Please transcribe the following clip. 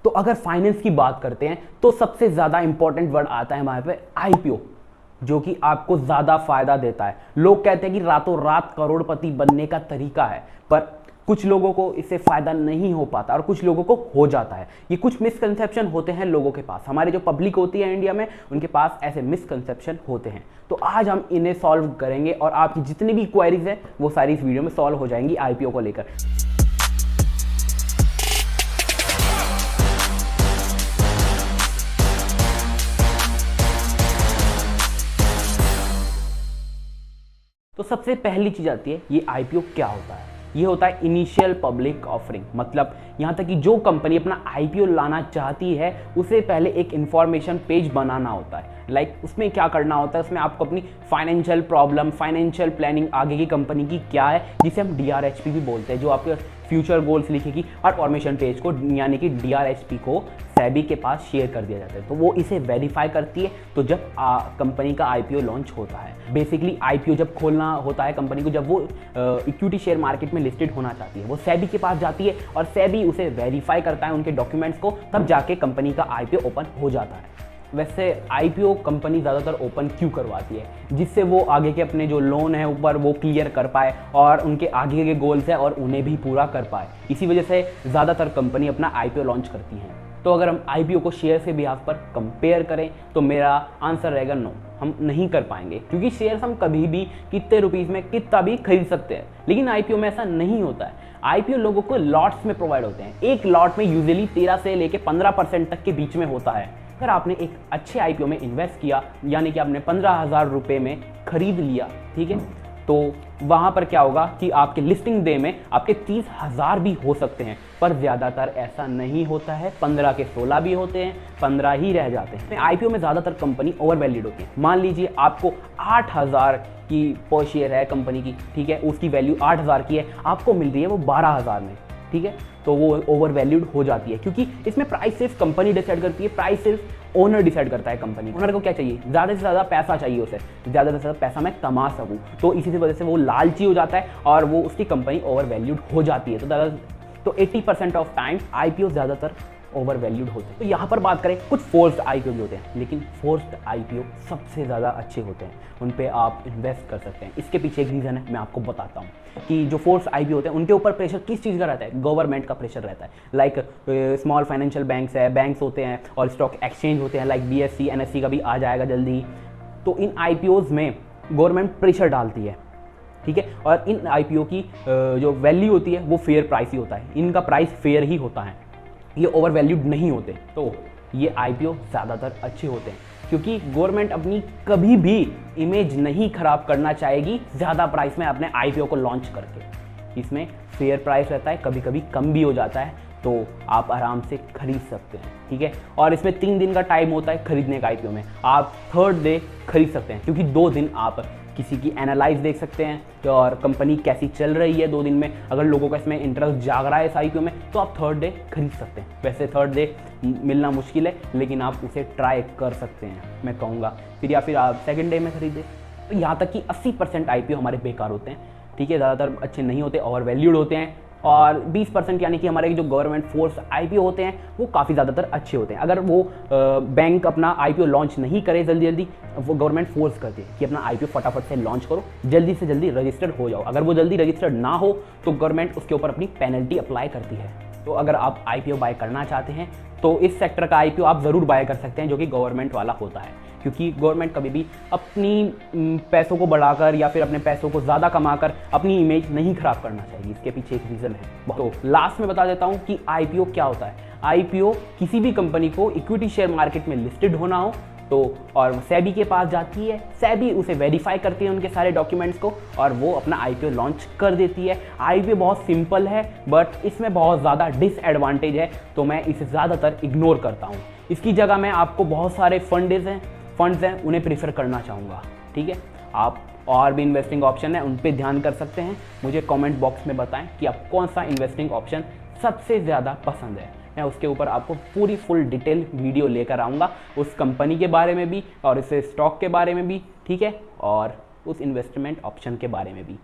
तो अगर फाइनेंस की बात करते हैं तो सबसे ज़्यादा इंपॉर्टेंट वर्ड आता है हमारे पे आईपीओ, जो कि आपको ज़्यादा फायदा देता है। लोग कहते हैं कि रातों रात करोड़पति बनने का तरीका है, पर कुछ लोगों को इससे फायदा नहीं हो पाता और कुछ लोगों को हो जाता है। ये कुछ मिसकंसेप्शन होते हैं लोगों के पास, हमारी जो पब्लिक होती है इंडिया में उनके पास ऐसे मिसकंसेप्शन होते हैं। तो आज हम इन्हें सॉल्व करेंगे और आपकी जितनी भी क्वेरीज है वो सारी इस वीडियो में सॉल्व हो जाएंगी आईपीओ को लेकर। तो सबसे पहली चीज आती है, ये आईपीओ क्या होता है। ये होता है इनिशियल पब्लिक ऑफरिंग, मतलब यहाँ तक कि जो कंपनी अपना आईपीओ लाना चाहती है उसे पहले एक इंफॉर्मेशन पेज बनाना होता है। उसमें क्या करना होता है, उसमें आपको अपनी फाइनेंशियल प्रॉब्लम, फाइनेंशियल प्लानिंग आगे की कंपनी की क्या है, जिसे हम डीआरएचपी भी बोलते हैं, जो आपके फ्यूचर गोल्स लिखेगी और फॉर्मेशन पेज को यानी कि डीआरएचपी को सेबी के पास शेयर कर दिया जाता है। तो वो इसे वेरीफाई करती है तो जब कंपनी का आईपीओ लॉन्च होता है। बेसिकली आईपीओ जब खोलना होता है कंपनी को, जब वो इक्विटी शेयर मार्केट में लिस्टेड होना चाहती है, वो सेबी के पास जाती है और सेबी उसे वेरीफाई करता है उनके डॉक्यूमेंट्स को, तब जाके कंपनी का आईपीओ ओपन हो जाता है। वैसे आईपीओ कंपनी ज़्यादातर ओपन क्यों करवाती है, जिससे वो आगे के अपने जो लोन है ऊपर वो क्लियर कर पाए और उनके आगे के गोल्स है और उन्हें भी पूरा कर पाए। इसी वजह से ज़्यादातर कंपनी अपना आईपीओ लॉन्च करती हैं। तो अगर हम आईपीओ को शेयर से बिहाफ पर कंपेयर करें तो मेरा आंसर रहेगा नो, हम नहीं कर पाएंगे, क्योंकि शेयर्स हम कभी भी कितने रुपीज़ में कितना भी खरीद सकते हैं, लेकिन आईपीओ में ऐसा नहीं होता है। आईपीओ लोगों को लॉट्स में प्रोवाइड होते हैं। एक लॉट में यूजुअली 13 से लेके 15% तक के बीच में होता है। अगर आपने एक अच्छे आईपीओ में इन्वेस्ट किया, यानी कि आपने 15,000 रुपये में खरीद लिया, ठीक है, तो वहाँ पर क्या होगा कि आपके लिस्टिंग डे में आपके 30,000 भी हो सकते हैं, पर ज़्यादातर ऐसा नहीं होता है। 15 के 16 भी होते हैं, 15 ही रह जाते हैं। आईपीओ में ज़्यादातर कंपनी ओवर वैल्यूड होती है। मान लीजिए आपको 8,000 की पर शेयर है कंपनी की, ठीक है, उसकी वैल्यू 8,000 की है, आपको मिल रही है वो 12,000 में, ठीक है, तो वो ओवर वैल्यूड हो जाती है, क्योंकि इसमें प्राइस सिर्फ कंपनी डिसाइड करती है, प्राइस सिर्फ ओनर डिसाइड करता है। कंपनी ओनर को क्या चाहिए, ज़्यादा से ज़्यादा पैसा चाहिए, उसे ज़्यादा से ज़्यादा पैसा मैं कमा सकूँ, तो इसी वजह से वो लालची हो जाता है और वो उसकी कंपनी ओवर वैल्यूड हो जाती है। तो 80% ऑफ टाइम आईपीओ ज़्यादातर ओवर वैल्यूड होते हैं। तो यहाँ पर बात करें, कुछ फोर्स्ड आईपीओ भी होते हैं, लेकिन फोर्स्ड आईपीओ सबसे ज़्यादा अच्छे होते हैं, उन पे आप इन्वेस्ट कर सकते हैं। इसके पीछे एक रीज़न है, मैं आपको बताता हूँ कि जो फोर्स आईपीओ होते हैं उनके ऊपर प्रेशर किस चीज़ का रहता है, गवर्नमेंट का प्रेशर रहता है। लाइक स्मॉल फाइनेंशियल बैंक्स होते हैं और स्टॉक एक्सचेंज होते हैं, लाइक बीएससी एनएससी का भी आ जाएगा जल्दी। तो इन आईपीओज़ में गवर्नमेंट प्रेशर डालती है, ठीक है, और इन आईपीओ की जो वैल्यू होती है वो फेयर प्राइस ही होता है, इनका प्राइस फेयर ही होता है, ये ओवर वैल्यूड नहीं होते। तो ये आईपीओ ज़्यादातर अच्छे होते हैं, क्योंकि गवर्नमेंट अपनी कभी भी इमेज नहीं खराब करना चाहेगी ज़्यादा प्राइस में अपने आईपीओ को लॉन्च करके। इसमें फेयर प्राइस रहता है, कभी कभी कम भी हो जाता है, तो आप आराम से खरीद सकते हैं, ठीक है। और इसमें 3 दिन का टाइम होता है खरीदने का आईपीओ में, आप 3rd डे खरीद सकते हैं, क्योंकि 2 दिन आप किसी की एनालाइज देख सकते हैं और कंपनी कैसी चल रही है 2 दिन में। अगर लोगों का इसमें इंटरेस्ट जाग रहा है इस आईपीओ में, तो आप 3rd डे खरीद सकते हैं। वैसे 3rd डे मिलना मुश्किल है, लेकिन आप उसे ट्राई कर सकते हैं, मैं कहूँगा। या फिर आप 2nd डे में खरीदें। तो यहाँ तक कि 80% आईपीओ हमारे बेकार होते हैं, ठीक है, ज़्यादातर अच्छे नहीं होते, ओवर वैल्यूड होते हैं। और 20% यानी कि हमारे जो गवर्नमेंट फोर्स आईपीओ होते हैं वो काफ़ी ज़्यादातर अच्छे होते हैं। अगर वो बैंक अपना आईपीओ लॉन्च नहीं करे जल्दी, वो गवर्नमेंट फोर्स करती है कि अपना आईपीओ फटाफट से लॉन्च करो, जल्दी से जल्दी रजिस्टर्ड हो जाओ। अगर वो जल्दी रजिस्टर्ड ना हो तो गवर्नमेंट उसके ऊपर अपनी पेनल्टी अप्लाई करती है। तो अगर आप आईपीओ बाय करना चाहते हैं तो इस सेक्टर का आईपीओ आप ज़रूर बाय कर सकते हैं, जो कि गवर्नमेंट वाला होता है, क्योंकि गवर्नमेंट कभी भी अपनी पैसों को बढ़ाकर या फिर अपने पैसों को ज़्यादा कमाकर अपनी इमेज नहीं खराब करना चाहिए। इसके पीछे एक रीज़न है। तो लास्ट में बता देता हूँ कि आईपीओ क्या होता है। आईपीओ किसी भी कंपनी को इक्विटी शेयर मार्केट में लिस्टेड होना हो तो और सेबी के पास जाती है, सेबी उसे वेरीफाई करती है उनके सारे डॉक्यूमेंट्स को और वो अपना आईपीओ लॉन्च कर देती है। आईपीओ बहुत सिंपल है, बट इसमें बहुत ज़्यादा डिसएडवांटेज है, तो मैं इसे ज़्यादातर इग्नोर करता हूँ। इसकी जगह मैं आपको बहुत सारे फंड्स हैं उन्हें प्रीफर करना चाहूँगा, ठीक है। आप और भी इन्वेस्टिंग ऑप्शन है उन पर ध्यान कर सकते हैं। मुझे कमेंट बॉक्स में बताएं कि आप कौन सा इन्वेस्टिंग ऑप्शन सबसे ज़्यादा पसंद है। मैं उसके ऊपर आपको पूरी फुल डिटेल वीडियो लेकर आऊँगा, उस कंपनी के बारे में भी और इस स्टॉक के बारे में भी, ठीक है, और उस इन्वेस्टमेंट ऑप्शन के बारे में भी।